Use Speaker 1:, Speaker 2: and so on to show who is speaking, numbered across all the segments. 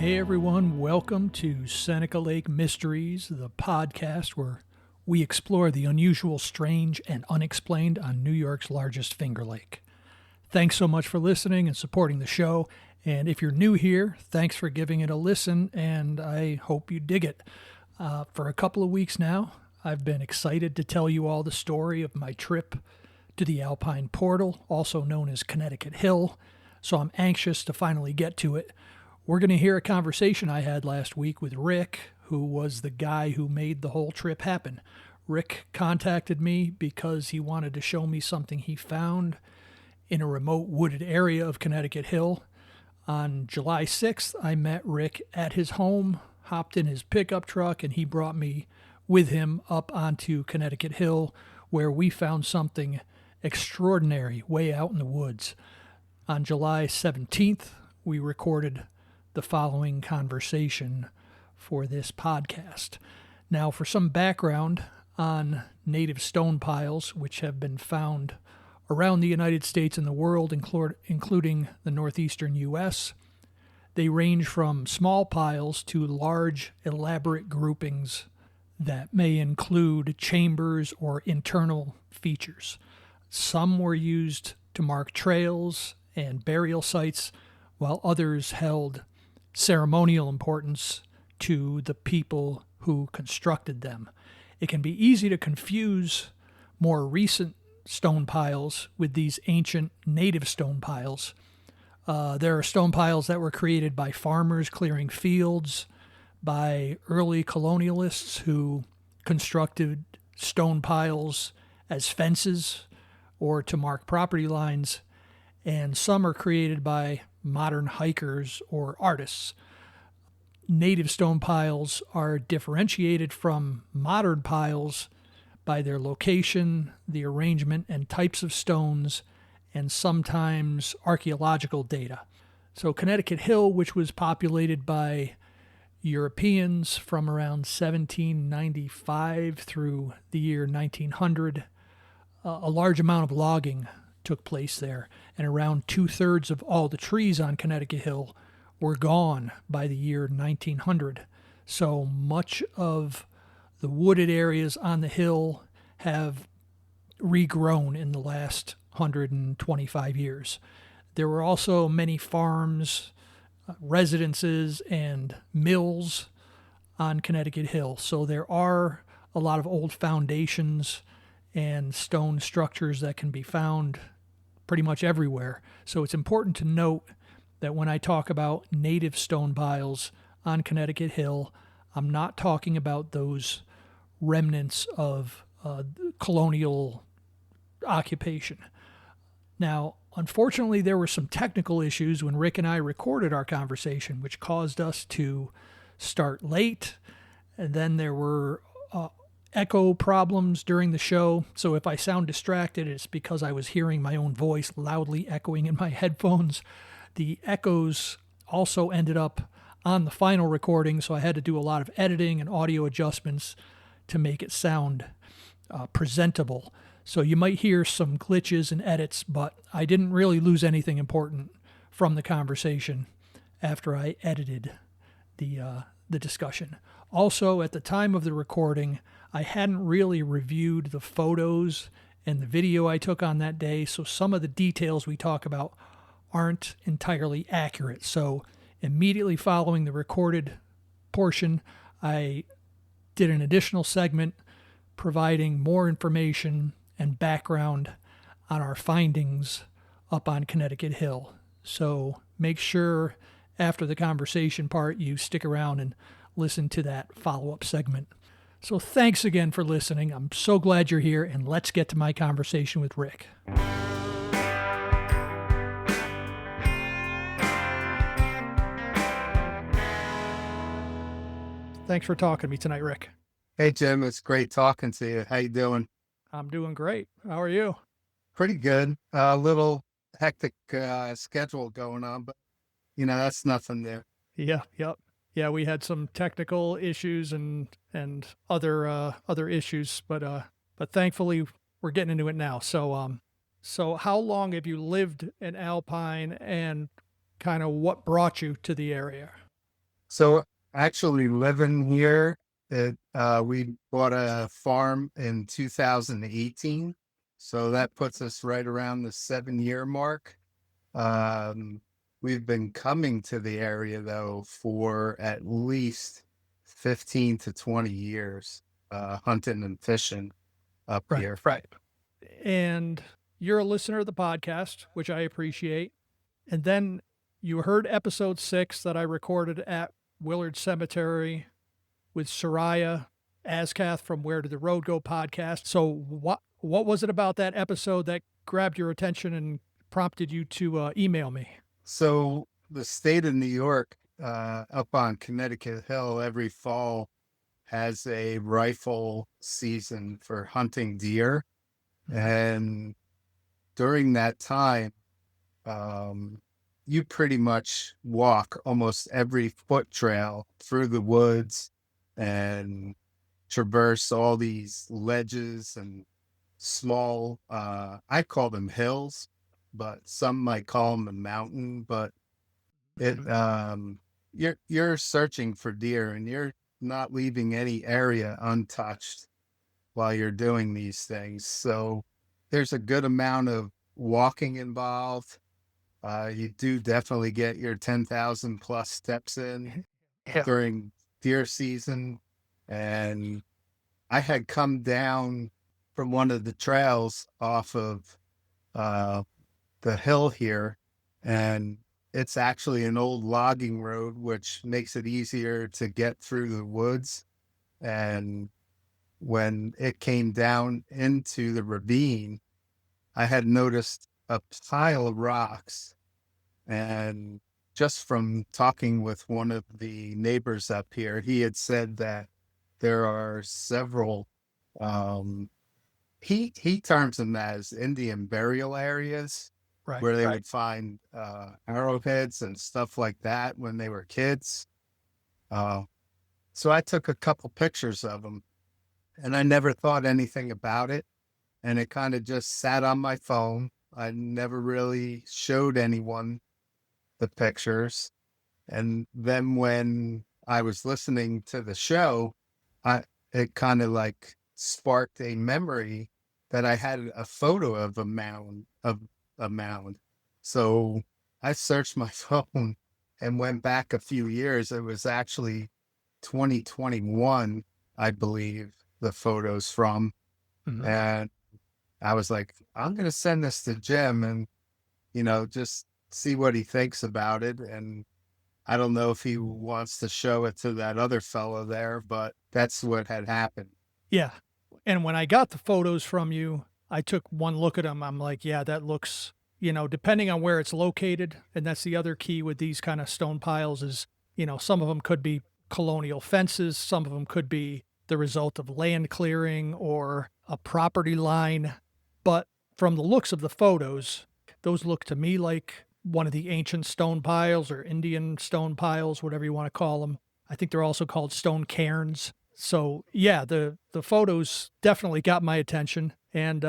Speaker 1: Hey everyone, welcome to Seneca Lake Mysteries, the podcast where we explore the unusual, strange, and unexplained on New York's largest Finger Lake. Thanks so much for listening and supporting the show, and if you're new here, thanks for giving it a listen, and I hope you dig it. For a couple of weeks now, I've been excited to tell you all the story of my trip to the Alpine Portal, also known as Connecticut Hill, so I'm anxious to finally get to it. We're going to hear a conversation I had last week with Rick, who was the guy who made the whole trip happen. Rick contacted me because he wanted to show me something he found in a remote wooded area of Connecticut Hill. On July 6th, I met Rick at his home, hopped in his pickup truck, and he brought me with him up onto Connecticut Hill, where we found something extraordinary way out in the woods. On July 17th, we recorded the following conversation for this podcast. Now, for some background on native stone piles, which have been found around the United States and the world, including the northeastern U.S., they range from small piles to large, elaborate groupings that may include chambers or internal features. Some were used to mark trails and burial sites, while others held ceremonial importance to the people who constructed them. It can be easy to confuse more recent stone piles with these ancient native stone piles. There are stone piles that were created by farmers clearing fields, by early colonialists who constructed stone piles as fences or to mark property lines, and some are created by modern hikers or artists. Native stone piles are differentiated from modern piles by their location, the arrangement and types of stones, and sometimes archaeological data. So Connecticut Hill, which was populated by Europeans from around 1795 through the year 1900, a large amount of logging took place there, and around 2/3 of all the trees on Connecticut Hill were gone by the year 1900. So much of the wooded areas on the hill have regrown in the last 125 years. There were also many farms, residences, and mills on Connecticut Hill. So there are a lot of old foundations and stone structures that can be found pretty much everywhere. So it's important to note that when I talk about native stone piles on Connecticut Hill, I'm not talking about those remnants of colonial occupation. Now, unfortunately, there were some technical issues when Rick and I recorded our conversation, which caused us to start late, and then there were echo problems during the show, so if I sound distracted, it's because I was hearing my own voice loudly echoing in my headphones. The echoes also ended up on the final recording, so I had to do a lot of editing and audio adjustments to make it sound presentable. So you might hear some glitches and edits, but I didn't really lose anything important from the conversation after I edited the discussion. Also, at the time of the recording, I hadn't really reviewed the photos and the video I took on that day, so some of the details we talk about aren't entirely accurate. So immediately following the recorded portion, I did an additional segment providing more information and background on our findings up on Connecticut Hill. So make sure after the conversation part you stick around and listen to that follow-up segment. So thanks again for listening. I'm so glad you're here, and let's get to my conversation with Rick. Thanks for talking to me tonight, Rick.
Speaker 2: Hey, Jim. It's great talking to you. How you doing?
Speaker 1: I'm doing great. How are you?
Speaker 2: Pretty good. A little hectic schedule going on, but, that's nothing there.
Speaker 1: Yep. Yeah, we had some technical issues and other issues, but thankfully we're getting into it now. So how long have you lived in Alpine, and kind of what brought you to the area?
Speaker 2: So actually living here, we bought a farm in 2018. So that puts us right around the 7 year mark. Um, we've been coming to the area though for at least 15 to 20 years, hunting and fishing up
Speaker 1: Right.
Speaker 2: here.
Speaker 1: Right. And you're a listener of the podcast, which I appreciate. And then you heard episode 6 that I recorded at Willard Cemetery with Soraya Ascath from Where Did the Road Go podcast. So what was it about that episode that grabbed your attention and prompted you to email me?
Speaker 2: So the state of New York, up on Connecticut Hill, every fall has a rifle season for hunting deer. And during that time, you pretty much walk almost every foot trail through the woods and traverse all these ledges and small, I call them hills, but some might call them a mountain. But it, you're searching for deer, and you're not leaving any area untouched while you're doing these things. So there's a good amount of walking involved. You do definitely get your 10,000 plus steps in
Speaker 1: Yeah.
Speaker 2: during deer season. And I had come down from one of the trails off of uh, the hill here, and it's actually an old logging road, which makes it easier to get through the woods. And when it came down into the ravine, I had noticed a pile of rocks. And just from talking with one of the neighbors up here, he had said that there are several, um, he terms them as Indian burial areas
Speaker 1: Right.
Speaker 2: where they would find arrowheads and stuff like that when they were kids. Uh, so I took a couple pictures of them, and I never thought anything about it. And it kind of just sat on my phone. I never really showed anyone the pictures. And then when I was listening to the show, I it kind of like sparked a memory that I had a photo of a mound. So I searched my phone and went back a few years. It was actually 2021, I believe, the photos from.
Speaker 1: Mhm.
Speaker 2: And I was like, I'm gonna send this to Jim and just see what he thinks about it. And I don't know if he wants to show it to that other fellow there, but that's what had happened.
Speaker 1: Yeah. And when I got the photos from you, I took one look at them. I'm like, yeah, that looks, depending on where it's located. And that's the other key with these kind of stone piles is, some of them could be colonial fences. Some of them could be the result of land clearing or a property line. But from the looks of the photos, those look to me like one of the ancient stone piles or Indian stone piles, whatever you want to call them. I think they're also called stone cairns. So yeah, the photos definitely got my attention, and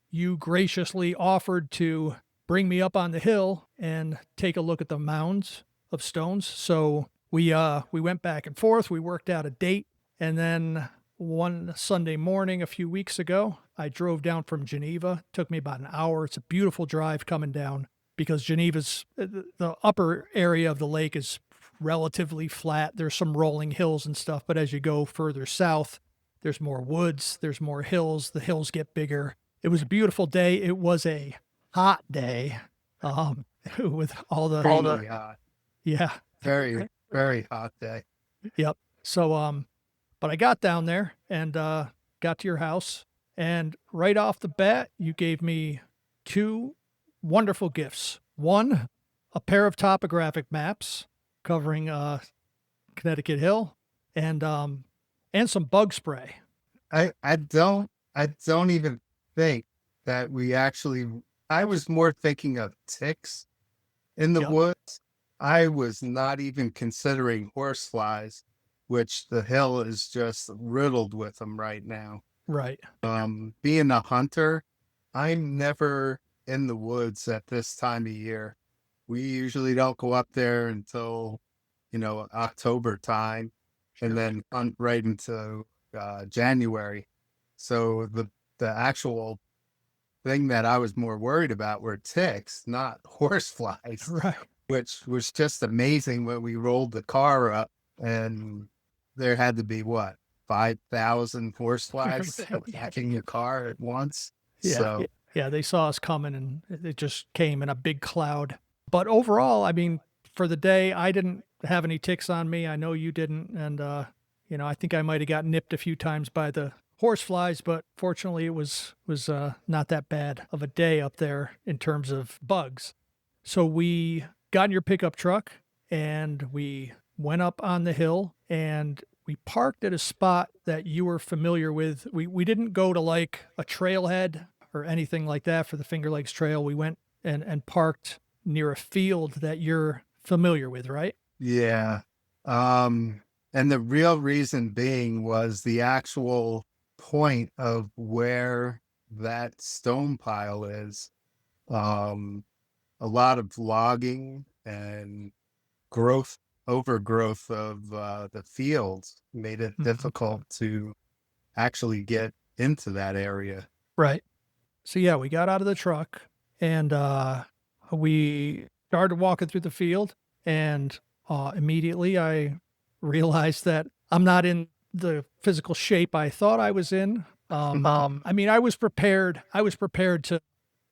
Speaker 1: you graciously offered to bring me up on the hill and take a look at the mounds of stones. So we went back and forth. We worked out a date, and then one Sunday morning a few weeks ago, I drove down from Geneva. It took me about an hour. It's a beautiful drive coming down because Geneva's the upper area of the lake is relatively flat. There's some rolling hills and stuff, but as you go further south, there's more woods, there's more hills. The hills get bigger. It was a beautiful day. It was a hot day, um, with
Speaker 2: Extremely hot,
Speaker 1: yeah,
Speaker 2: very, very hot day.
Speaker 1: yep. So, but I got down there and got to your house, and right off the bat, you gave me two wonderful gifts. One, a pair of topographic maps covering Connecticut Hill, and some bug spray.
Speaker 2: I don't even think that we actually. I was more thinking of ticks in the
Speaker 1: Yep.
Speaker 2: woods. I was not even considering horseflies, which the hill is just riddled with them right now.
Speaker 1: Right.
Speaker 2: Being a hunter, I'm never in the woods at this time of year. We usually don't go up there until October time, and
Speaker 1: Sure.
Speaker 2: then hunt right into January. So the actual thing that I was more worried about were ticks, not horse flies,
Speaker 1: Right.
Speaker 2: which was just amazing when we rolled the car up and there had to be what, 5,000 horse flies attacking your car at once.
Speaker 1: Yeah.
Speaker 2: So
Speaker 1: Yeah. They saw us coming and it just came in a big cloud. But overall, I mean, for the day, I didn't have any ticks on me. I know you didn't. And, I think I might have got nipped a few times by the horse flies, but fortunately it was not that bad of a day up there in terms of bugs. So we got in your pickup truck and we went up on the hill and we parked at a spot that you were familiar with. We didn't go to like a trailhead or anything like that for the Finger Lakes Trail. We went and parked near a field that you're familiar with, right?
Speaker 2: yeah. Um, and the real reason being was the actual point of where that stone pile is. Um, a lot of logging and growth, overgrowth of the fields made it
Speaker 1: Mhm.
Speaker 2: difficult to actually get into that area.
Speaker 1: Right. So yeah, we got out of the truck and we started walking through the field and immediately I realized that I'm not in the physical shape I thought I was in. I mean, I was prepared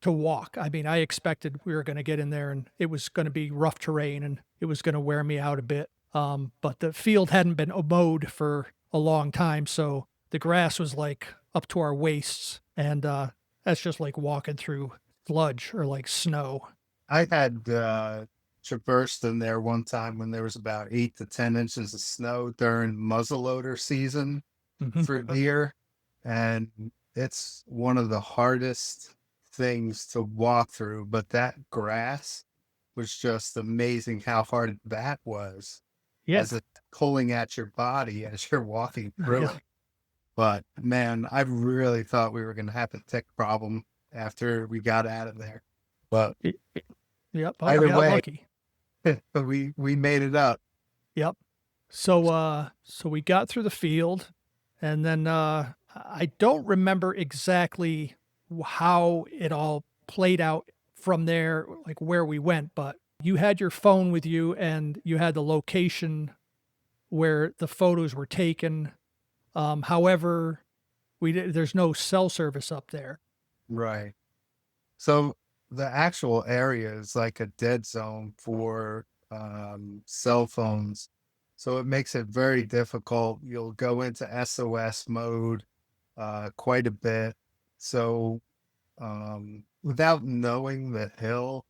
Speaker 1: to walk. I mean, I expected we were going to get in there and it was going to be rough terrain and it was going to wear me out a bit. But the field hadn't been mowed for a long time, so the grass was like up to our waists, and that's just like walking through sludge or like snow.
Speaker 2: I had traversed in there one time when there was about 8 to 10 inches of snow during muzzleloader season
Speaker 1: Mhm.
Speaker 2: for deer, and it's one of the hardest things to walk through. But that grass was just amazing how hard that was
Speaker 1: Yeah,
Speaker 2: as it pulling at your body as you're walking through
Speaker 1: really.
Speaker 2: it. But man, I really thought we were going to have a tick problem after we got out of there. But
Speaker 1: Y- Yep. Oh, you
Speaker 2: either
Speaker 1: got
Speaker 2: way,
Speaker 1: lucky.
Speaker 2: we made it up.
Speaker 1: Yep. So we got through the field and then I don't remember exactly how it all played out from there, like where we went, but you had your phone with you and you had the location where the photos were taken. However, there's no cell service up there.
Speaker 2: Right. So the actual area is like a dead zone for cell phones. So it makes it very difficult. You'll go into SOS mode quite a bit. So without knowing the hill,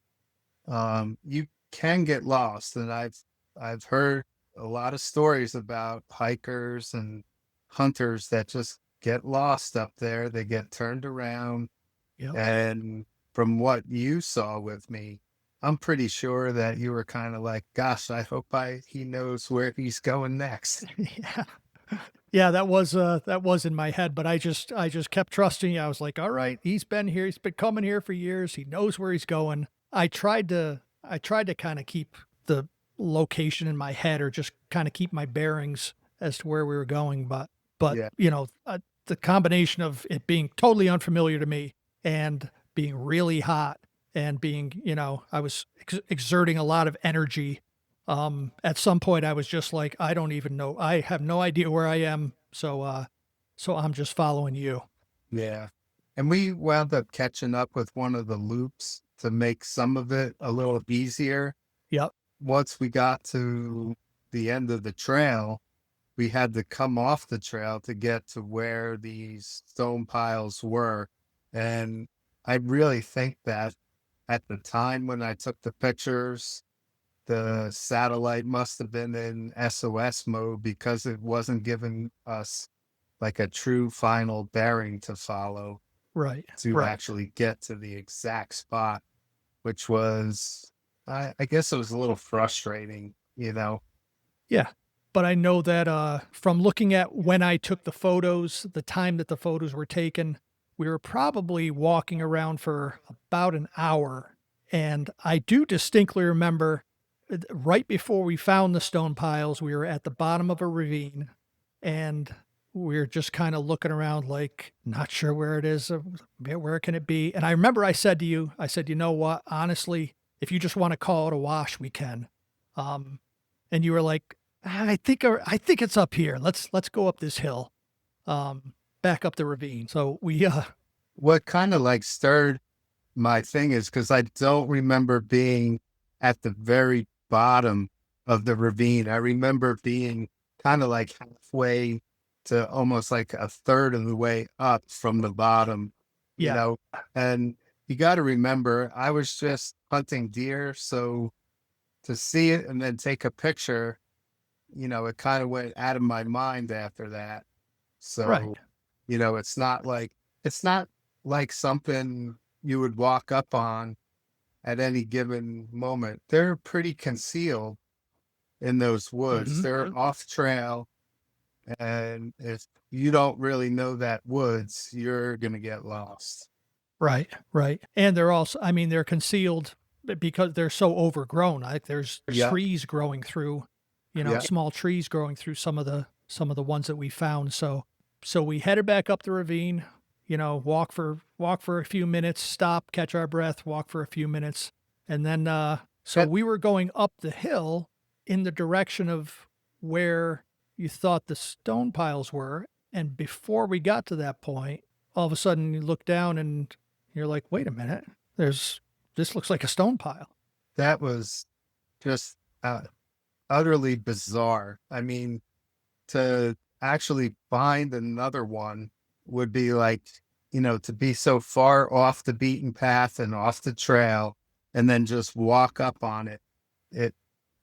Speaker 2: you can get lost. And I've heard a lot of stories about hikers and hunters that just get lost up there. They get turned around,
Speaker 1: Yep.
Speaker 2: and from what you saw with me, I'm pretty sure that you were kind of like, gosh, I hope he knows where he's going next.
Speaker 1: Yeah. Yeah, that was in my head, but I just kept trusting you. I was like, "All right, he's been here. He's been coming here for years. He knows where he's going." I tried to kind of keep the location in my head or just kind of keep my bearings as to where we were going, but
Speaker 2: Yeah.
Speaker 1: the combination of it being totally unfamiliar to me and being really hot and being, I was exerting a lot of energy. At some point I was just like, I don't even know. I have no idea where I am. So I'm just following you.
Speaker 2: Yeah. And we wound up catching up with one of the loops to make some of it a little easier.
Speaker 1: Yep.
Speaker 2: Once we got to the end of the trail, we had to come off the trail to get to where these stone piles were. And I really think that at the time when I took the pictures, the satellite must have been in SOS mode because it wasn't giving us like a true final bearing to follow
Speaker 1: Right.
Speaker 2: to
Speaker 1: Right.
Speaker 2: actually get to the exact spot, which was, I guess it was a little frustrating.
Speaker 1: Yeah. But I know that from looking at when I took the photos, the time that the photos were taken, we were probably walking around for about an hour. And I do distinctly remember right before we found the stone piles, we were at the bottom of a ravine, and we're just kind of looking around, like not sure where it is. Where can it be? And I remember I said to you, I said, you know what? Honestly, if you just want to call it a wash, we can. Um, and you were like, I think it's up here. Let's go up this hill, back up the ravine. So we
Speaker 2: What kind of like stirred my thing is because I don't remember being at the very bottom of the ravine. I remember being kind of like halfway to almost like a third of the way up from the bottom, you
Speaker 1: yeah,
Speaker 2: know. And you got to remember, I was just hunting deer. So to see it and then take a picture, it kind of went out of my mind after that.
Speaker 1: right.
Speaker 2: So, it's not like something you would walk up on at any given moment. They're pretty concealed in those woods.
Speaker 1: Hmm.
Speaker 2: They're off trail. And if you don't really know that woods, you're going to get lost.
Speaker 1: Right, right. And they're also, I mean, they're concealed because they're so overgrown. Like there's
Speaker 2: Yeah.
Speaker 1: trees growing through,
Speaker 2: Yeah.
Speaker 1: small trees growing through some of the ones that we found. So we headed back up the ravine, walk for a few minutes, stop, catch our breath, walk for a few minutes, and then so
Speaker 2: That,
Speaker 1: we were going up the hill in the direction of where you thought the stone piles were, and before we got to that point, all of a sudden you look down and you're like, wait a minute, this looks like a stone pile.
Speaker 2: that was just utterly bizarre. I mean, to actually find another one would be like, to be so far off the beaten path and off the trail and then just walk up on it. It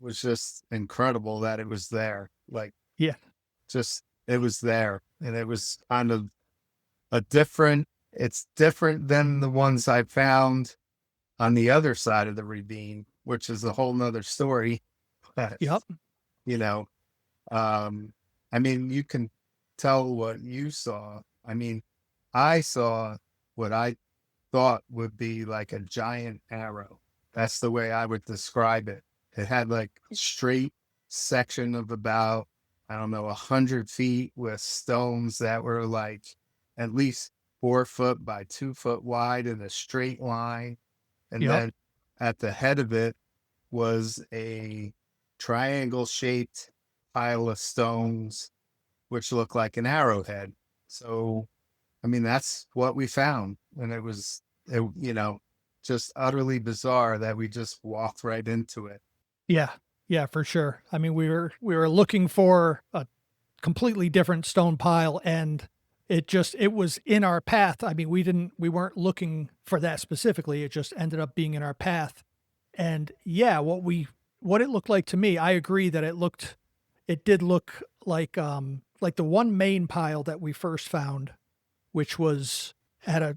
Speaker 2: was just incredible that it was there. Like,
Speaker 1: Yeah.
Speaker 2: just, it was there. And it was kind of it's different than the ones I found on the other side of the ravine, which is a whole nother story. But,
Speaker 1: Yep.
Speaker 2: you know, um, I mean, you can tell what you saw. I mean, I saw what I thought would be like a giant arrow. That's the way I would describe it. It had like a straight section of about, I don't know, 100 feet with stones that were like at least 4 foot by 2 foot wide in a straight line. And
Speaker 1: Yep.
Speaker 2: then at the head of it was a triangle shaped pile of stones, which looked like an arrowhead. So, I mean, that's what we found. And just utterly bizarre that we just walked right into it.
Speaker 1: Yeah. Yeah, for sure. I mean, we were looking for a completely different stone pile, and it was in our path. I mean, we weren't looking for that specifically. It just ended up being in our path. And yeah, what it looked like to me, I agree that it did look like the one main pile that we first found, which was at a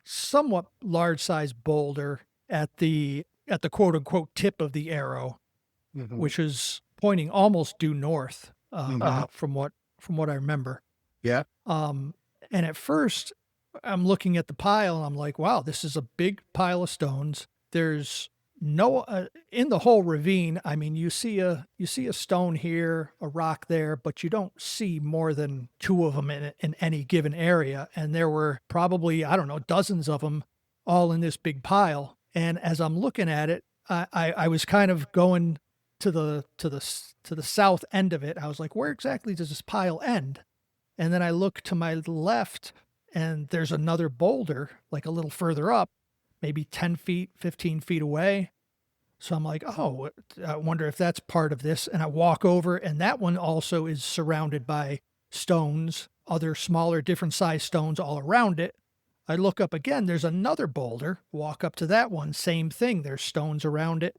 Speaker 1: somewhat large sized boulder at the quote unquote tip of the arrow,
Speaker 2: Hmm.
Speaker 1: which is pointing almost due north,
Speaker 2: Hmm.
Speaker 1: from what I remember.
Speaker 2: Yeah.
Speaker 1: Um, and at first, I'm looking at the pile and I'm like, wow, this is a big pile of stones. There's no in the whole ravine. I mean, you see a stone here, a rock there, but you don't see more than two of them in any given area. And there were probably, I don't know, dozens of them all in this big pile. And as I'm looking at it, I was kind of going to the south end of it. I was like, where exactly does this pile end? And then I look to my left and there's another boulder, like a little further up, maybe 10 feet, 15 feet away. So I'm like, oh, I wonder if that's part of this. And I walk over, and that one also is surrounded by stones, other smaller, different size stones all around it. I look up again, there's another boulder, walk up to that one, same thing. There's stones around it.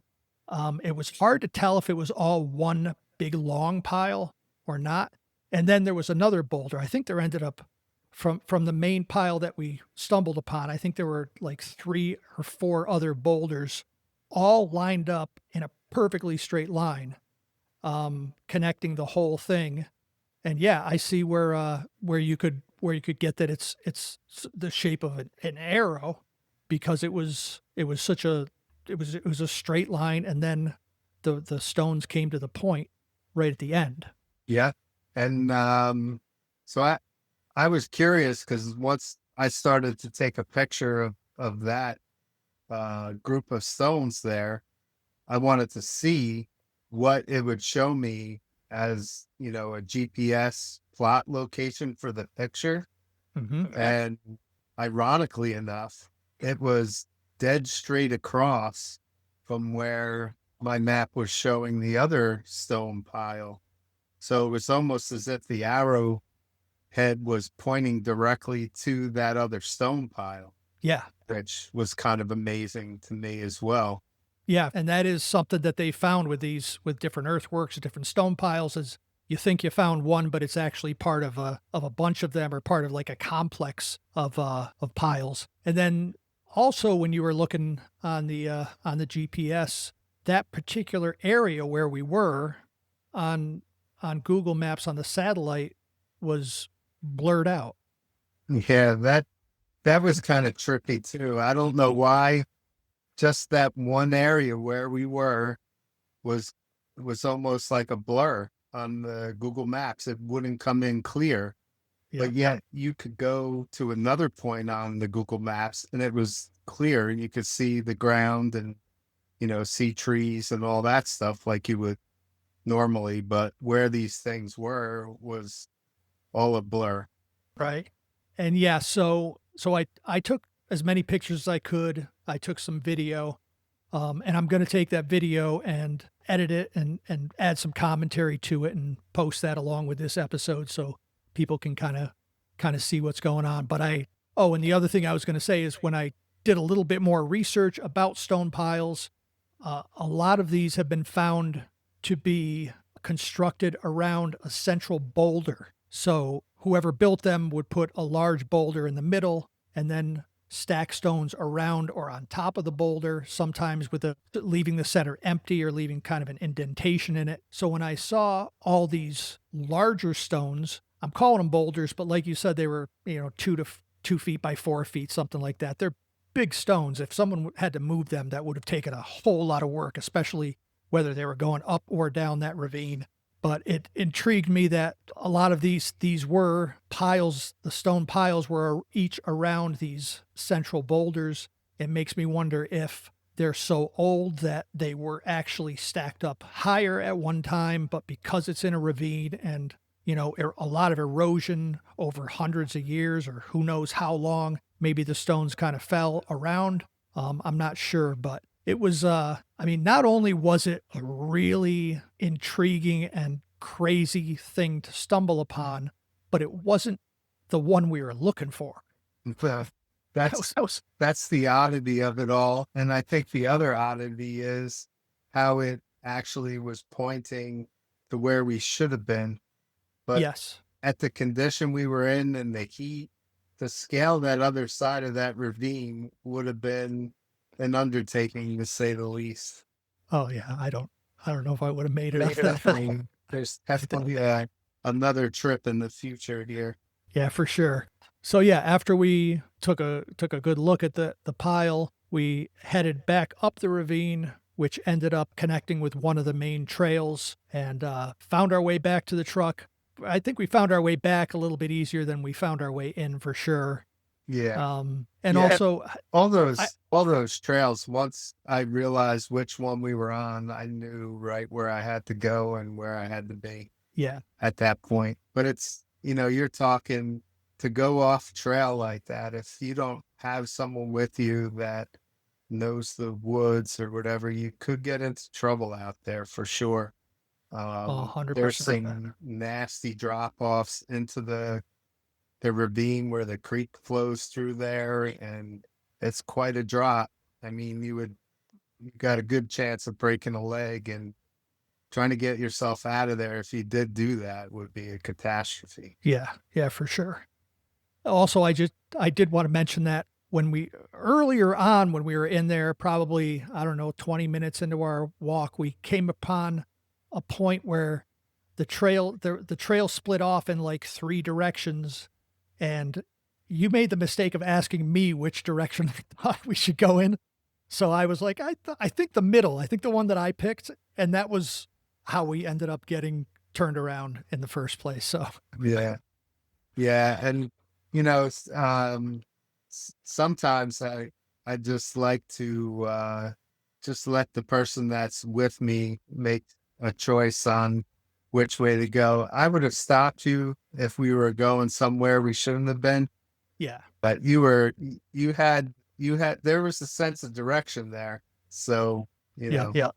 Speaker 1: It was hard to tell if it was all one big long pile or not. And then there was another boulder. I think there ended up from the main pile that we stumbled upon. I think there were like 3 or 4 other boulders all lined up in a perfectly straight line, connecting the whole thing. And yeah, I see where you could get that it's the shape of an arrow, because it was a straight line, and then the stones came to the point right at the end.
Speaker 2: Yeah. And so I was curious because once I started to take a picture of that group of stones there, I wanted to see what it would show me as, a GPS plot location for the picture.
Speaker 1: Hmm.
Speaker 2: And ironically enough, it was dead straight across from where my map was showing the other stone pile. So it was almost as if the arrow head was pointing directly to that other stone pile,
Speaker 1: Yeah.
Speaker 2: which was kind of amazing to me as well.
Speaker 1: Yeah, and that is something that they found with different earthworks, different stone piles. Is you think you found one, but it's actually part of a bunch of them, or part of like a complex of piles. And then also when you were looking on the GPS, that particular area where we were on Google Maps on the satellite was blurred out.
Speaker 2: Yeah, that was kind of trippy too. I don't know why. Just that one area where we were was was almost like a blur on the Google Maps. It wouldn't come in clear.
Speaker 1: Yeah.
Speaker 2: But yet you could go to another point on the Google Maps and it was clear and you could see the ground and, see trees and all that stuff like you would normally. But where these things were was all a blur.
Speaker 1: Right. And yeah, so I took as many pictures as I could. I took some video, and I'm going to take that video and edit it and add some commentary to it and post that along with this episode so people can kind of see what's going on. But and the other thing I was going to say is when I did a little bit more research about stone piles, a lot of these have been found to be constructed around a central boulder. So whoever built them would put a large boulder in the middle and then stack stones around or on top of the boulder, sometimes leaving the center empty or leaving kind of an indentation in it. So when I saw all these larger stones, I'm calling them boulders, but like you said, they were, 2 feet by 4 feet, something like that. They're big stones. If someone had to move them, that would have taken a whole lot of work, especially whether they were going up or down that ravine. But it intrigued me that a lot of these were piles, the stone piles were each around these central boulders. It makes me wonder if they're so old that they were actually stacked up higher at one time, but because it's in a ravine and, a lot of erosion over hundreds of years or who knows how long, maybe the stones kind of fell around. I'm not sure, but it was, not only was it a really intriguing and crazy thing to stumble upon, but it wasn't the one we were looking for.
Speaker 2: Uh, That's
Speaker 1: That was
Speaker 2: that's the oddity of it all. And I think the other oddity is how it actually was pointing to where we should have been. But
Speaker 1: yes.
Speaker 2: at the condition we were in and the heat, to scale that other side of that ravine would have been an undertaking to say the least.
Speaker 1: Oh yeah. I don't know if I would have made it up
Speaker 2: Made it
Speaker 1: that
Speaker 2: up.
Speaker 1: far.
Speaker 2: There's definitely another trip in the future here.
Speaker 1: Yeah, for sure. So yeah, after we took a good look at the pile, we headed back up the ravine, which ended up connecting with one of the main trails, and found our way back to the truck. I think we found our way back a little bit easier than we found our way in for sure.
Speaker 2: Yeah.
Speaker 1: And
Speaker 2: Yeah.
Speaker 1: also,
Speaker 2: All
Speaker 1: I,
Speaker 2: those trails, once I realized which one we were on, I knew right where I had to go and where I had to be
Speaker 1: yeah,
Speaker 2: at that point. But it's, you're talking to go off trail like that. If you don't have someone with you that knows the woods or whatever, you could get into trouble out there for sure. There's
Speaker 1: 100%.
Speaker 2: some nasty drop offs into the ravine where the creek flows through there, and it's quite a drop. I mean, you got a good chance of breaking a leg, and trying to get yourself out of there if you did do that would be a catastrophe.
Speaker 1: Yeah, yeah, for sure. Also, I did want to mention that earlier on when we were in there, probably, I don't know, 20 minutes into our walk, we came upon a point where the trail split off in like 3 directions, and you made the mistake of asking me which direction I thought we should go in. So I was like, I think the middle, I think the one that I picked, and that was how we ended up getting turned around in the first place. So
Speaker 2: Yeah. Yeah. And, you know, sometimes I just like to, just let the person that's with me make a choice on which way to go. I would have stopped you if we were going somewhere we shouldn't have been,
Speaker 1: yeah,
Speaker 2: but there was a sense of direction there. So, you
Speaker 1: yeah,
Speaker 2: know,
Speaker 1: yeah.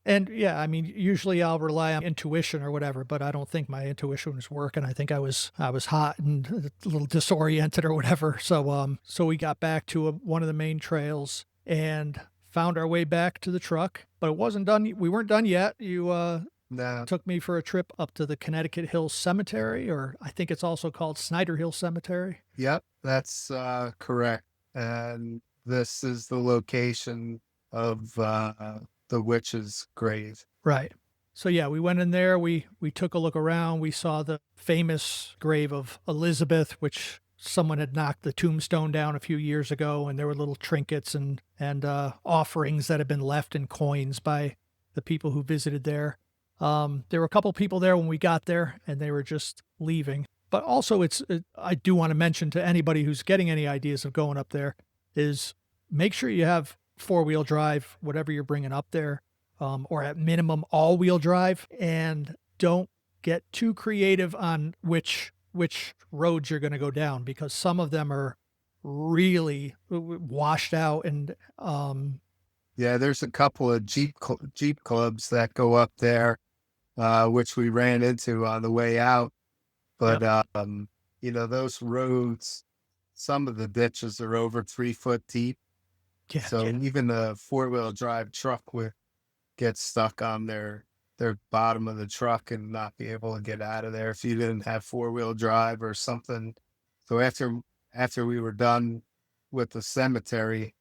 Speaker 1: And yeah, I mean, usually I'll rely on intuition or whatever, but I don't think my intuition was working. I think I was hot and a little disoriented or whatever. So so we got back to one of the main trails and found our way back to the truck, but it wasn't done. We weren't done yet. You
Speaker 2: no,
Speaker 1: took me for a trip up to the Connecticut Hill Cemetery, or I think it's also called Snyder Hill Cemetery.
Speaker 2: yep, that's correct. And this is the location of the witch's grave.
Speaker 1: Right. So yeah, we went in there, we took a look around, we saw the famous grave of Elizabeth, which someone had knocked the tombstone down a few years ago, and there were little trinkets and offerings that had been left in coins by the people who visited there. There were a couple people there when we got there, and they were just leaving. But also, I do want to mention to anybody who's getting any ideas of going up there is make sure you have four-wheel drive, whatever you're bringing up there, or at minimum all-wheel drive, and don't get too creative on which roads you're going to go down, because some of them are really washed out and
Speaker 2: Yeah, there's a couple of Jeep clubs that go up there, which we ran into on the way out. But
Speaker 1: yep.
Speaker 2: you know, those roads, some of the ditches are over 3 foot deep.
Speaker 1: Yeah,
Speaker 2: So even a four-wheel drive truck would get stuck on their bottom of the truck and not be able to get out of there if you didn't have four-wheel drive or something. So after we were done with the cemetery,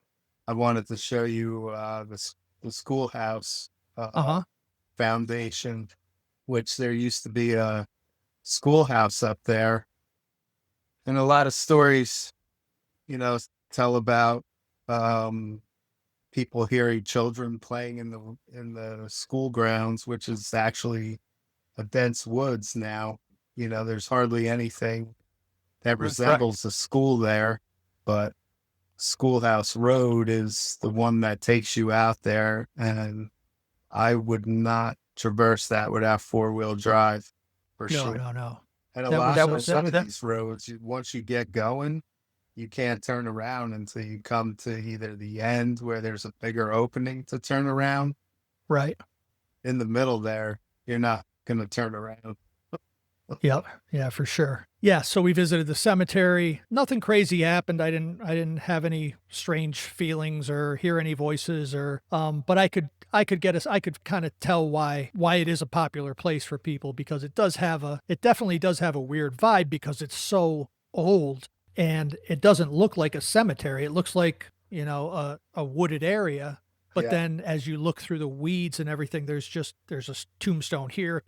Speaker 2: I wanted to show you the schoolhouse
Speaker 1: uh-huh.
Speaker 2: foundation, which there used to be a schoolhouse up there, and a lot of stories, you know, tell about um, people hearing children playing in the school grounds, which is actually a dense woods now. You know, there's hardly anything that
Speaker 1: Right.
Speaker 2: resembles a school there, but Schoolhouse Road is the one that takes you out there, and I would not traverse that without four-wheel drive for
Speaker 1: No,
Speaker 2: sure.
Speaker 1: no, no.
Speaker 2: And a
Speaker 1: That
Speaker 2: lot
Speaker 1: was
Speaker 2: of
Speaker 1: that
Speaker 2: some of these roads, once you get going, you can't turn around until you come to either the end where there's a bigger opening to turn around.
Speaker 1: right.
Speaker 2: In the middle there, you're not going to turn around.
Speaker 1: Yep. Yeah, for sure. Yeah, so we visited the cemetery. Nothing crazy happened. I didn't have any strange feelings or hear any voices or but I could get us I could kind of tell why it is a popular place for people, because it definitely does have a weird vibe because it's so old and it doesn't look like a cemetery. It looks like, you know, a wooded area. But
Speaker 2: Yeah.
Speaker 1: then as you look through the weeds and everything, there's a tombstone here,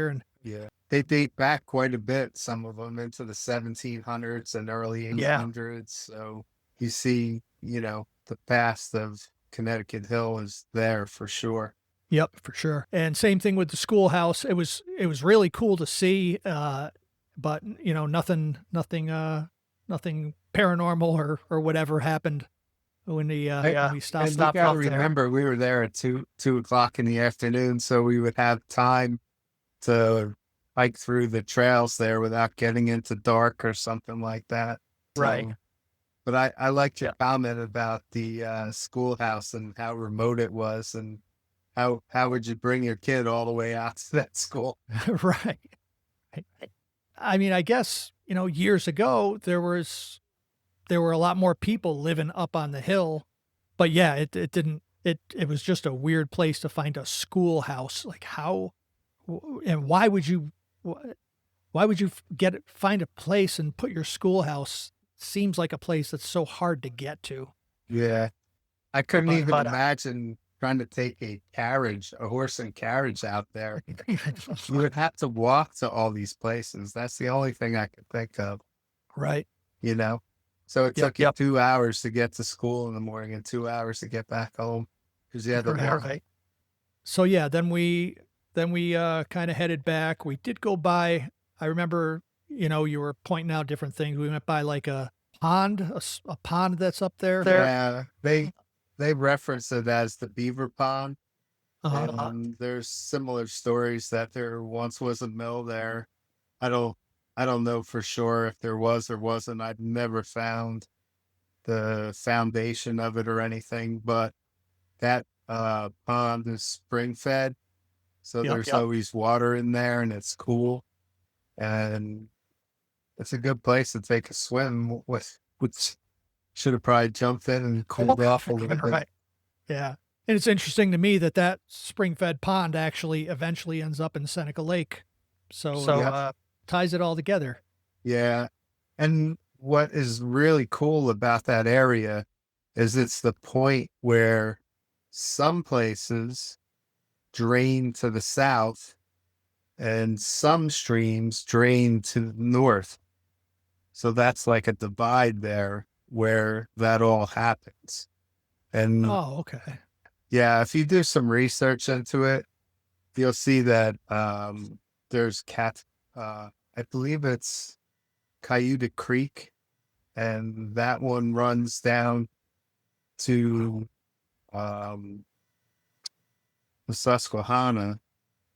Speaker 1: and
Speaker 2: Yeah. They date back quite a bit, some of them into the 1700s and early
Speaker 1: yeah.
Speaker 2: 1800s. So you see, you know, the past of Connecticut Hill is there for sure.
Speaker 1: Yep, for sure. And same thing with the schoolhouse. It was really cool to see, but you know, nothing paranormal or whatever happened when we
Speaker 2: And you
Speaker 1: stopped
Speaker 2: got to
Speaker 1: off there.
Speaker 2: remember, we were there at 2 o'clock in the afternoon, so we would have time to hike through the trails there without getting into dark or something like that.
Speaker 1: Right.
Speaker 2: So, but I liked your
Speaker 1: Yeah.
Speaker 2: comment about the schoolhouse and how remote it was, and how would you bring your kid all the way out to that school?
Speaker 1: Right. I mean, I guess, you know, years ago there were a lot more people living up on the hill, but yeah, it didn't it was just a weird place to find a schoolhouse. Like how and wh- why would you find a place and put your schoolhouse? Seems like a place that's so hard to get to.
Speaker 2: Yeah, I couldn't
Speaker 1: But
Speaker 2: even imagine trying to take a horse and carriage out there. You would have to walk to all these places. That's the only thing I could think of,
Speaker 1: right.
Speaker 2: you know? So it
Speaker 1: Yep.
Speaker 2: took you 2 hours to get to school in the morning and 2 hours to get back home because you had to
Speaker 1: Right.
Speaker 2: walk.
Speaker 1: So yeah, then we kind of headed back. We did go by. I remember, you were pointing out different things. We went by like a pond, a pond that's up there.
Speaker 2: Yeah, they reference it as the Beaver Pond,
Speaker 1: Uh-huh.
Speaker 2: and there's similar stories that there once was a mill there. I don't I don't know for sure if there was or wasn't. I've never found the foundation of it or anything, but that pond is spring fed, so
Speaker 1: Yep.
Speaker 2: there's always water in there and it's cool, and it's a good place to take a swim with, which should have probably jumped in and cooled off a little bit.
Speaker 1: Right. Yeah. And it's interesting to me that that spring-fed pond actually eventually ends up in Seneca Lake. So,
Speaker 2: Yeah.
Speaker 1: ties it all together.
Speaker 2: Yeah. And what is really cool about that area is it's the point where some places drain to the south and some streams drain to the north. So that's like a divide there where that all happens. And
Speaker 1: Oh, okay.
Speaker 2: yeah, if you do some research into it, you'll see that there's I believe it's Cayuga Creek, and that one runs down to um, the Susquehanna,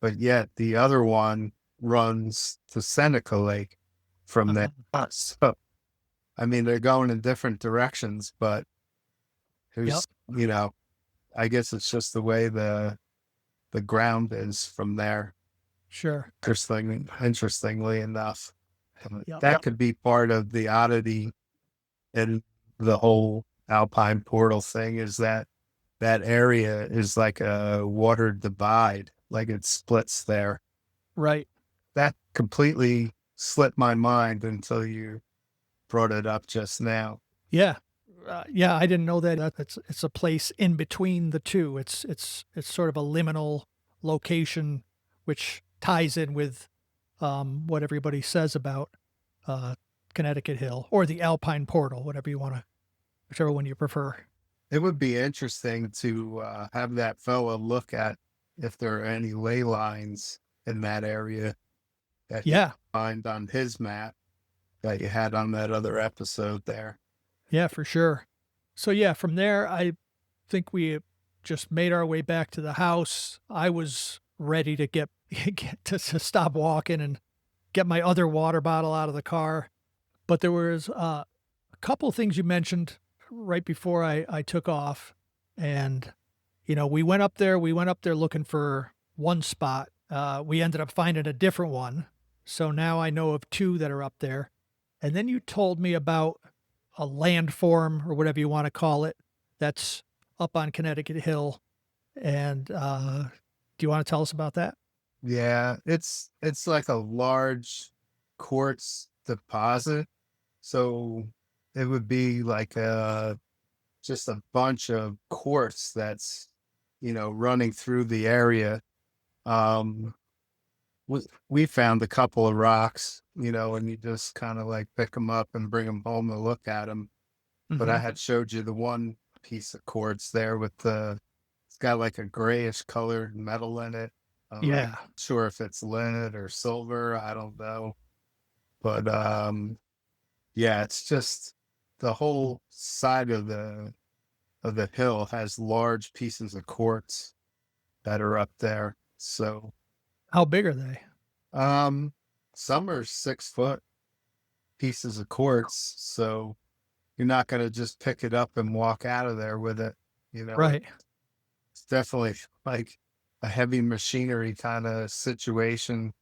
Speaker 2: but yet the other one runs to Seneca Lake from there. So, I mean, they're going in different directions, but
Speaker 1: Yep.
Speaker 2: who's, I guess it's just the way the ground is from there.
Speaker 1: Sure.
Speaker 2: Interestingly enough,
Speaker 1: Yep.
Speaker 2: that could be part of the oddity in the whole Alpine Portal thing is that that area is like a water divide, like it splits there.
Speaker 1: Right.
Speaker 2: That completely slipped my mind until you brought it up just now.
Speaker 1: Yeah. Yeah, I didn't know that. It's a place in between the two. It's sort of a liminal location, which ties in with what everybody says about uh, Connecticut Hill or the Alpine Portal, whatever you want to, whichever one you prefer.
Speaker 2: It would be interesting to have that fella look at if there are any ley lines in that area that he
Speaker 1: Yeah,
Speaker 2: find on his map that you had on that other episode there.
Speaker 1: yeah, for sure. So yeah, from there, I think we just made our way back to the house. I was ready to get to stop walking and get my other water bottle out of the car. But there was a couple things you mentioned right before I took off. And, we went up there. We went up there looking for one spot. We ended up finding a different one. So now I know of two that are up there. And then you told me about a landform or whatever you want to call it that's up on Connecticut Hill. And do you want to tell us about that?
Speaker 2: Yeah, it's like a large quartz deposit. So it would be like just a bunch of quartz that's running through the area. Um, we found a couple of rocks, and you just kind of like pick them up and bring them home to look at them. But I
Speaker 1: Hmm.
Speaker 2: had showed you the one piece of quartz there with it's got like a grayish colored metal in it.
Speaker 1: Yeah.
Speaker 2: Not sure if it's lead or silver. I don't know. But yeah, it's just the whole side of the hill has large pieces of quartz that are up there. So
Speaker 1: How big are they?
Speaker 2: um some are 6 foot pieces of quartz. So you're not gonna just pick it up and walk out of there with it.
Speaker 1: Right.
Speaker 2: It's definitely like a heavy machinery kind of situation.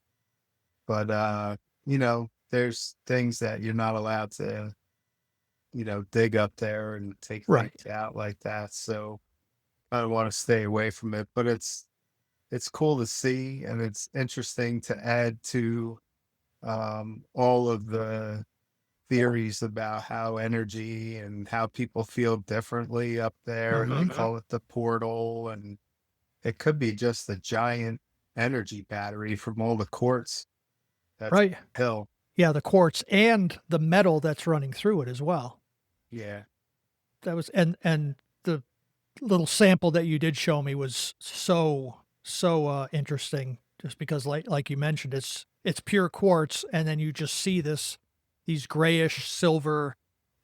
Speaker 2: But there's things that you're not allowed to, dig up there and take
Speaker 1: Right.
Speaker 2: things out like that. So I want to stay away from it. But it's cool to see, and it's interesting to add to all of the theories about how energy and how people feel differently up there. And they call it the portal, and it could be just a giant energy battery from all the quartz that's
Speaker 1: Right.
Speaker 2: hill.
Speaker 1: Yeah, the quartz and the metal that's running through it as well.
Speaker 2: Yeah.
Speaker 1: That was and the little sample that you did show me was so interesting just because like you mentioned it's pure quartz and then you just see these grayish silver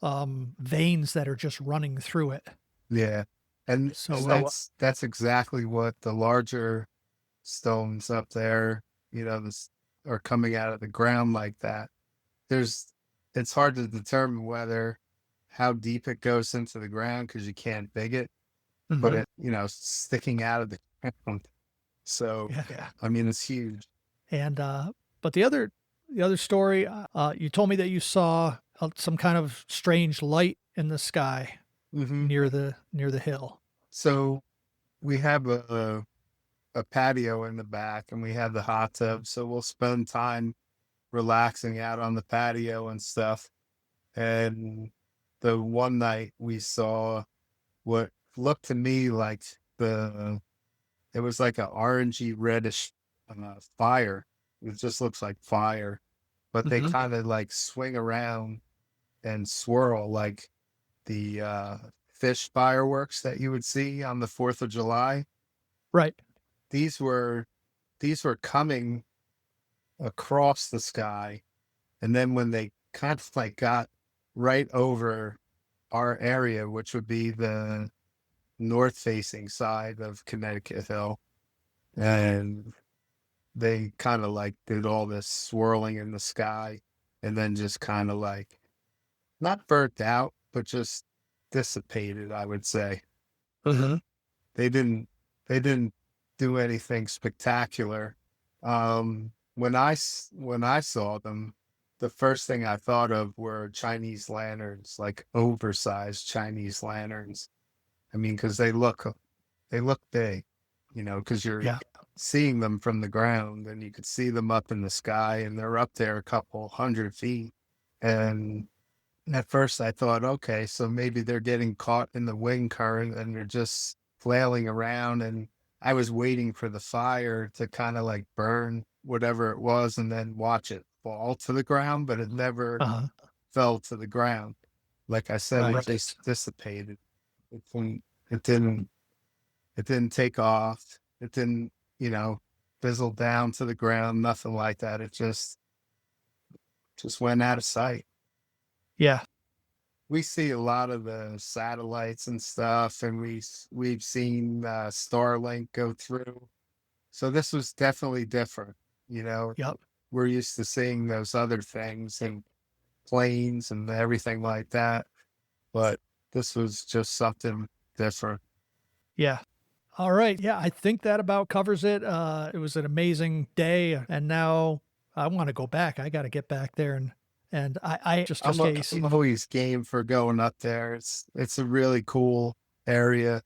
Speaker 1: veins that are just running through it.
Speaker 2: Yeah. And
Speaker 1: So
Speaker 2: that's exactly what the larger stones up there, this are coming out of the ground like that. There's it's hard to determine whether how deep it goes into the ground because you can't dig it, but
Speaker 1: mhm.
Speaker 2: sticking out of the ground. So,
Speaker 1: Yeah.
Speaker 2: yeah, I mean, it's huge.
Speaker 1: And but the other story, you told me that you saw some kind of strange light in the sky
Speaker 2: Hmm.
Speaker 1: near the hill.
Speaker 2: So we have a patio in the back and we have the hot tub. So we'll spend time relaxing out on the patio and stuff. And the one night we saw what looked to me like it was like an orangey reddish fire. It just looks like fire, but they
Speaker 1: Hmm.
Speaker 2: kind of like swing around and swirl like the fish fireworks that you would see on the 4th of July.
Speaker 1: Right.
Speaker 2: These were these were coming across the sky, and then when they kind of like got right over our area, which would be the north facing side of Connecticut Hill, and they kind of like did all this swirling in the sky and then just kind of like not burnt out, but just dissipated, I would say.
Speaker 1: Hmm.
Speaker 2: They didn't they didn't do anything spectacular. When I saw them, the first thing I thought of were Chinese lanterns, like oversized Chinese lanterns. I mean, because they look big, because you're
Speaker 1: Yeah.
Speaker 2: seeing them from the ground and you could see them up in the sky and they're up there a couple 100 feet. And at first I thought, okay, so maybe they're getting caught in the wind current and they're just flailing around. And I was waiting for the fire to kind of like burn whatever it was and then watch it fall to the ground, but it never
Speaker 1: Uh-huh.
Speaker 2: fell to the ground. Like I said, it
Speaker 1: Right.
Speaker 2: just dissipated. It didn't, it didn't, it didn't take off. It didn't, you know, fizzle down to the ground, nothing like that. It just went out of sight.
Speaker 1: Yeah.
Speaker 2: We see a lot of the satellites and stuff, and we've seen Starlink go through. So this was definitely different. You know,
Speaker 1: Yep.
Speaker 2: we're used to seeing those other things and planes and everything like that, but this was just something different.
Speaker 1: Yeah. All right. Yeah, I think that about covers it. It was an amazing day, and now I want to go back. I got to get back there and I just case.
Speaker 2: I'm always game for going up there. It's a really cool area.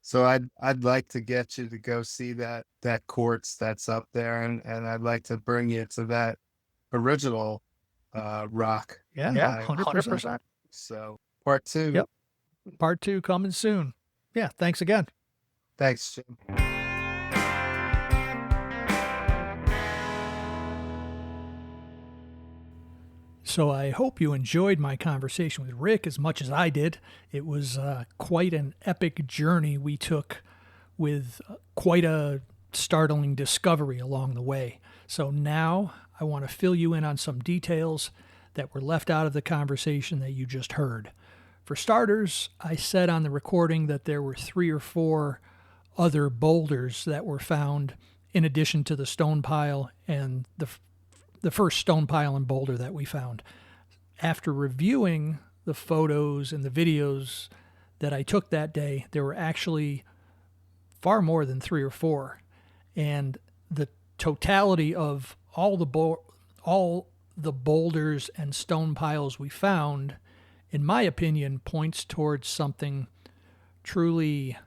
Speaker 2: So I'd like to get you to go see that quartz that's up there, and I'd like to bring you to that original rock.
Speaker 1: Yeah,
Speaker 2: Yeah,
Speaker 1: 100%.
Speaker 2: 100%. So part two.
Speaker 1: Yep. Part 2 coming soon. Yeah, thanks again.
Speaker 2: Thanks, Jim.
Speaker 1: So I hope you enjoyed my conversation with Rick as much as I did. It was quite an epic journey we took with quite a startling discovery along the way. So now I want to fill you in on some details that were left out of the conversation that you just heard. For starters, I said on the recording that there were 3 or 4 other boulders that were found in addition to the stone pile and the first stone pile and boulder that we found. After reviewing the photos and the videos that I took that day, there were actually far more than 3 or 4. And the totality of all the boulders and stone piles we found, in my opinion, points towards something truly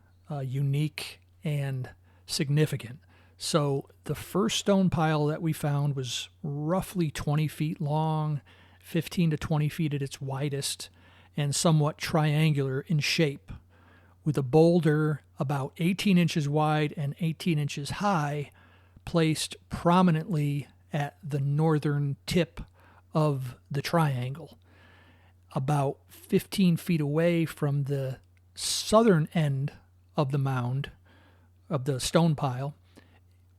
Speaker 1: unique and significant. So the first stone pile that we found was roughly 20 feet long, 15 to 20 feet at its widest, and somewhat triangular in shape, with a boulder about 18 inches wide and 18 inches high placed prominently at the northern tip of the triangle. about 15 feet away from the southern end of the mound, of the stone pile,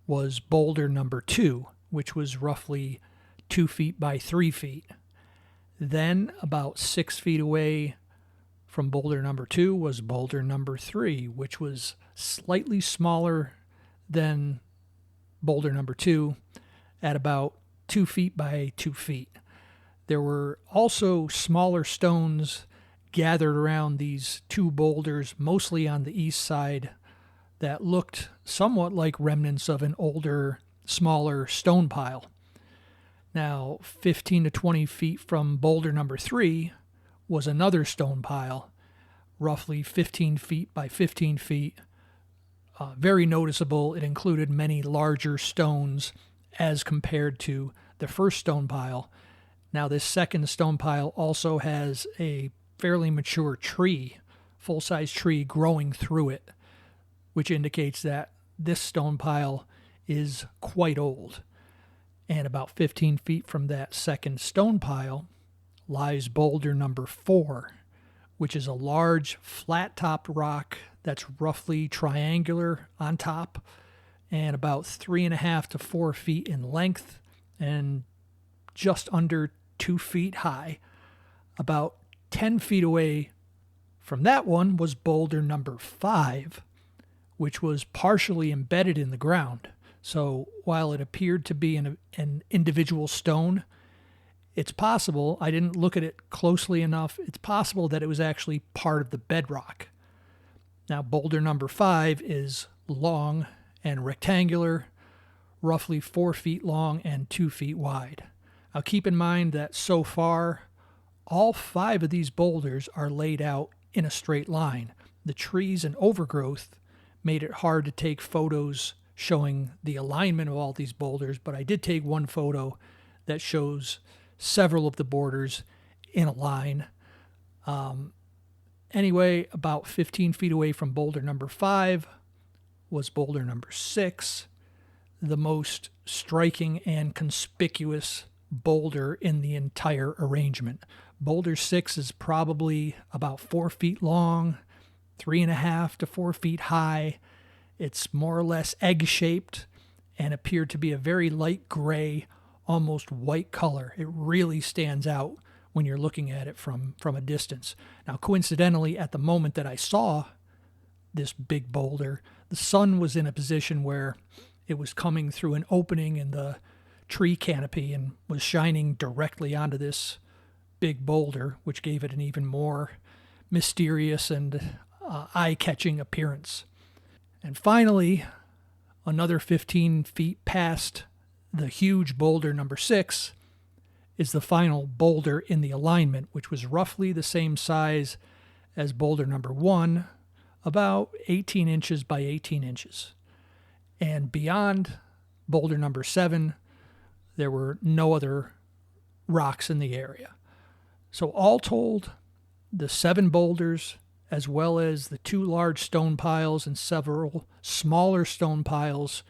Speaker 1: was boulder number 2, which was roughly 2 feet by 3 feet. Then, about 6 feet away from boulder number 2 was boulder number 3, which was slightly smaller than boulder number 2 at about 2 feet by 2 feet. There were also smaller stones gathered around these two boulders, mostly on the east side, that looked somewhat like remnants of an older, smaller stone pile. Now, 15 to 20 feet from boulder number 3 was another stone pile, roughly 15 feet by 15 feet. Very noticeable. It included many larger stones as compared to the first stone pile. Now, this second stone pile also has a fairly mature tree, full-size tree growing through it, which indicates that this stone pile is quite old. And about 15 feet from that second stone pile lies boulder number 4, which is a large flat-topped rock that's roughly triangular on top and about 3.5 to 4 feet in length and just under 2 feet high. About 10 feet away from that one was boulder number 5, which was partially embedded in the ground. So while it appeared to be an individual stone, it's possible, I didn't look at it closely enough, it's possible that it was actually part of the bedrock. Now, boulder number 5 is long and rectangular, roughly 4 feet long and 2 feet wide. Now, keep in mind that so far, all 5 of these boulders are laid out in a straight line. The trees and overgrowth made it hard to take photos showing the alignment of all these boulders, but I did take one photo that shows several of the boulders in a line. Anyway, about 15 feet away from boulder number 5 was boulder number 6, the most striking and conspicuous boulder in the entire arrangement. Boulder 6 is probably about 4 feet long, 3.5 to 4 feet high. It's more or less egg-shaped and appeared to be a very light gray, almost white color. It really stands out when you're looking at it from a distance. Now, coincidentally, at the moment that I saw this big boulder, the sun was in a position where it was coming through an opening in the tree canopy and was shining directly onto this big boulder, which gave it an even more mysterious and eye-catching appearance. And finally, another 15 feet past the huge boulder number 6 is the final boulder in the alignment, which was roughly the same size as boulder number 1, about 18 inches by 18 inches. And beyond boulder number 7, there were no other rocks in the area. So all told, the 7 boulders, as well as the 2 large stone piles and several smaller stone piles,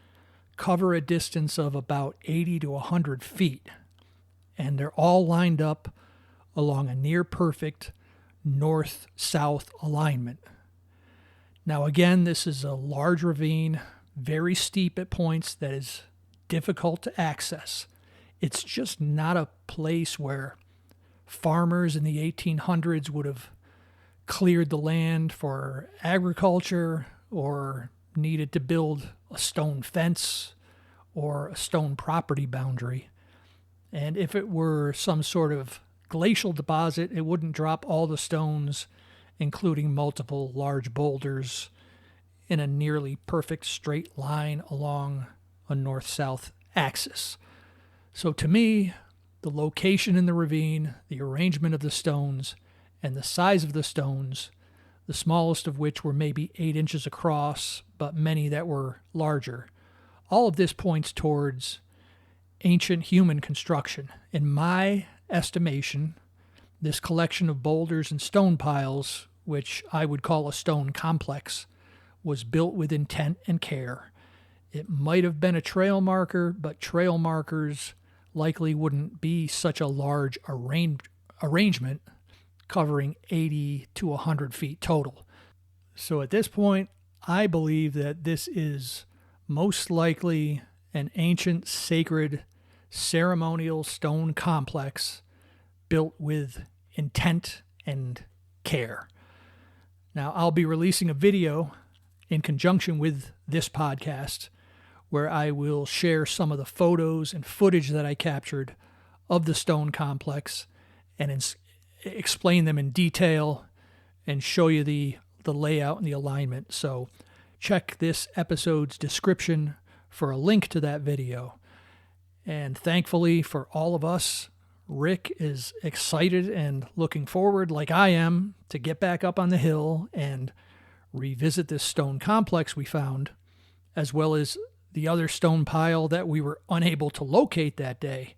Speaker 1: cover a distance of about 80 to 100 feet. And they're all lined up along a near-perfect north-south alignment. Now again, this is a large ravine, very steep at points, that is difficult to access. It's just not a place where farmers in the 1800s would have cleared the land for agriculture or needed to build a stone fence or a stone property boundary. And if it were some sort of glacial deposit, it wouldn't drop all the stones, including multiple large boulders, in a nearly perfect straight line along a north-south axis. So to me, the location in the ravine, the arrangement of the stones, and the size of the stones, the smallest of which were maybe 8 inches across, but many that were larger, all of this points towards ancient human construction. In my estimation, this collection of boulders and stone piles, which I would call a stone complex, was built with intent and care. It might have been a trail marker, but trail markers likely wouldn't be such a large arrangement covering 80 to 100 feet total. So at this point, I believe that this is most likely an ancient, sacred, ceremonial stone complex built with intent and care. Now, I'll be releasing a video in conjunction with this podcast where I will share some of the photos and footage that I captured of the stone complex and explain them in detail and show you the layout and the alignment. So check this episode's description for a link to that video. And thankfully for all of us, Rick is excited and looking forward, like I am, to get back up on the hill and revisit this stone complex we found, as well as the other stone pile that we were unable to locate that day.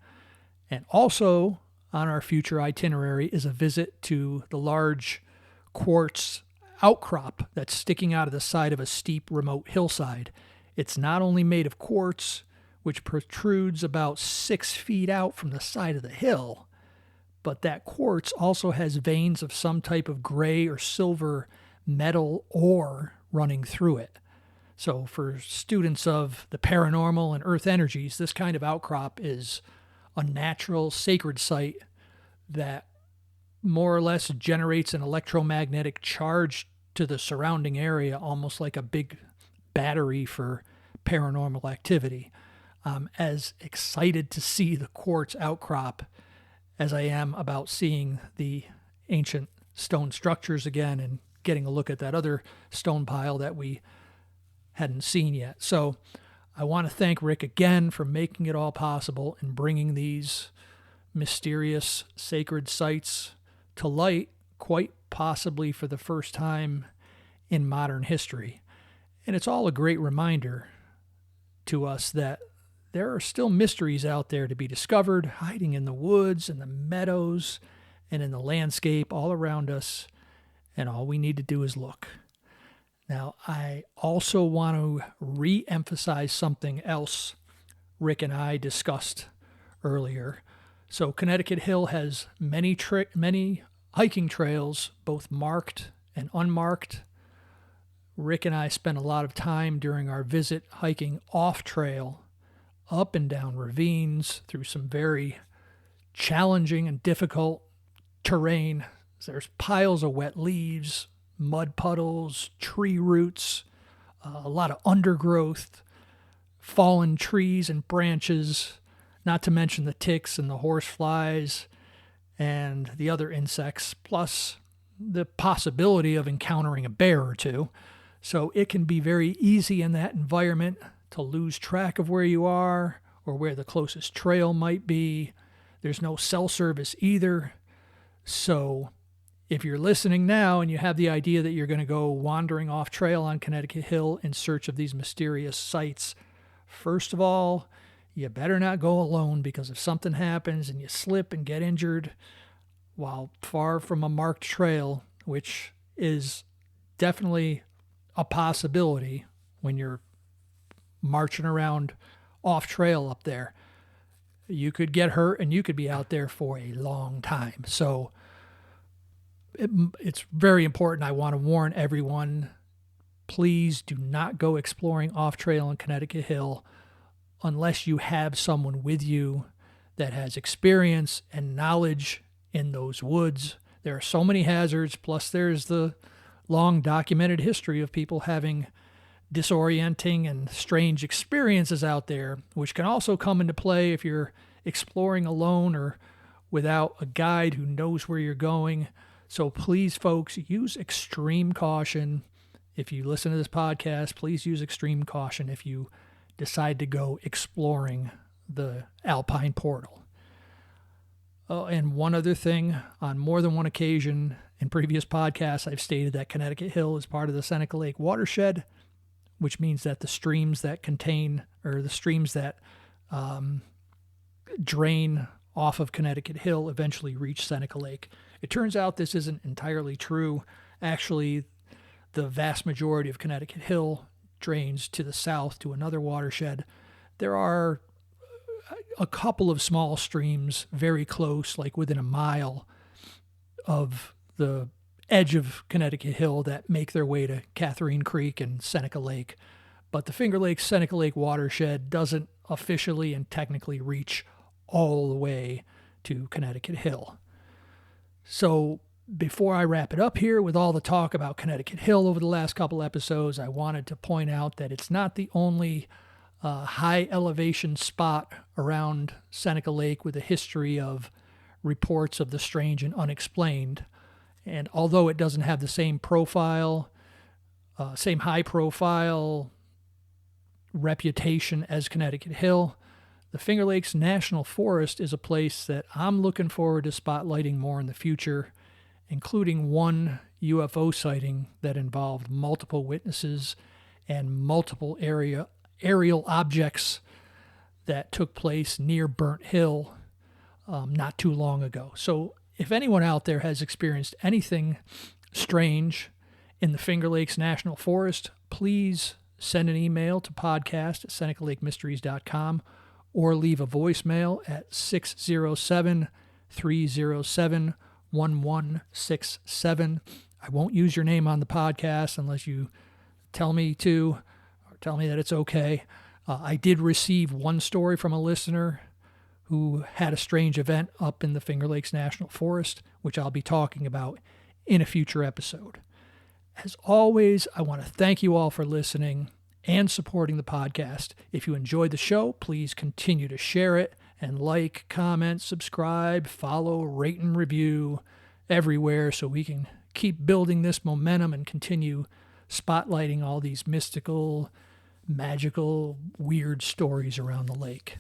Speaker 1: And also on our future itinerary is a visit to the large quartz outcrop that's sticking out of the side of a steep, remote hillside. It's not only made of quartz, which protrudes about 6 feet out from the side of the hill, but that quartz also has veins of some type of gray or silver metal ore running through it. So for students of the paranormal and earth energies, this kind of outcrop is a natural sacred site that more or less generates an electromagnetic charge to the surrounding area, almost like a big battery for paranormal activity. I'm as excited to see the quartz outcrop as I am about seeing the ancient stone structures again and getting a look at that other stone pile that we hadn't seen yet. So I want to thank Rick again for making it all possible and bringing these mysterious sacred sites to light, quite possibly for the first time in modern history. And it's all a great reminder to us that there are still mysteries out there to be discovered, hiding in the woods and the meadows and in the landscape all around us, and all we need to do is look. Now, I also want to re-emphasize something else Rick and I discussed earlier. So Connecticut Hill has many hiking trails, both marked and unmarked. Rick and I spent a lot of time during our visit hiking off trail, up and down ravines, through some very challenging and difficult terrain. There's piles of wet leaves, mud puddles, tree roots, a lot of undergrowth, fallen trees and branches, not to mention the ticks and the horseflies and the other insects, plus the possibility of encountering a bear or two. So it can be very easy in that environment to lose track of where you are or where the closest trail might be. There's no cell service either. So if you're listening now and you have the idea that you're going to go wandering off trail on Connecticut Hill in search of these mysterious sites, first of all, you better not go alone, because if something happens and you slip and get injured while far from a marked trail, which is definitely a possibility when you're marching around off trail up there, you could get hurt and you could be out there for a long time. So it's very important. I want to warn everyone, please do not go exploring off trail in Connecticut Hill unless you have someone with you that has experience and knowledge in those woods. There are so many hazards, plus there's the long documented history of people having disorienting and strange experiences out there, which can also come into play if you're exploring alone or without a guide who knows where you're going. So please, folks, use extreme caution. If you listen to this podcast, please use extreme caution if you decide to go exploring the Alpine Portal. Oh, and one other thing, on more than one occasion in previous podcasts, I've stated that Connecticut Hill is part of the Seneca Lake watershed, which means that the streams that drain off of Connecticut Hill eventually reach Seneca Lake. It turns out this isn't entirely true. Actually, the vast majority of Connecticut Hill drains to the south to another watershed. There are a couple of small streams very close, like within a mile of the edge of Connecticut Hill that make their way to Catherine Creek and Seneca Lake. But the Finger Lake Seneca Lake watershed doesn't officially and technically reach all the way to Connecticut Hill. So before I wrap it up here with all the talk about Connecticut Hill over the last couple episodes, I wanted to point out that it's not the only high elevation spot around Seneca Lake with a history of reports of the strange and unexplained. And although it doesn't have the same profile, same high profile reputation as Connecticut Hill, the Finger Lakes National Forest is a place that I'm looking forward to spotlighting more in the future, including one UFO sighting that involved multiple witnesses and multiple aerial objects that took place near Burnt Hill not too long ago. So if anyone out there has experienced anything strange in the Finger Lakes National Forest, please send an email to podcast@senecalakemysteries.com or leave a voicemail at 607-307-1167. I won't use your name on the podcast unless you tell me to, or tell me that it's okay. I did receive one story from a listener who had a strange event up in the Finger Lakes National Forest, which I'll be talking about in a future episode. As always, I want to thank you all for listening and supporting the podcast. If you enjoyed the show, please continue to share it and like, comment, subscribe, follow, rate, and review everywhere so we can keep building this momentum and continue spotlighting all these mystical, magical, weird stories around the lake.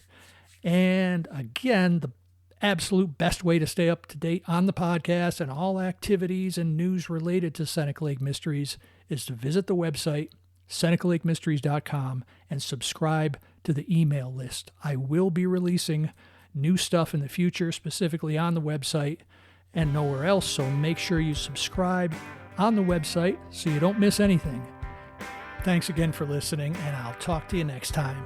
Speaker 1: And again, the absolute best way to stay up to date on the podcast and all activities and news related to Seneca Lake Mysteries is to visit the website, senecalakemysteries.com, and subscribe to the email list. I will be releasing new stuff in the future, specifically on the website and nowhere else, so make sure you subscribe on the website so you don't miss anything. Thanks again for listening, and I'll talk to you next time.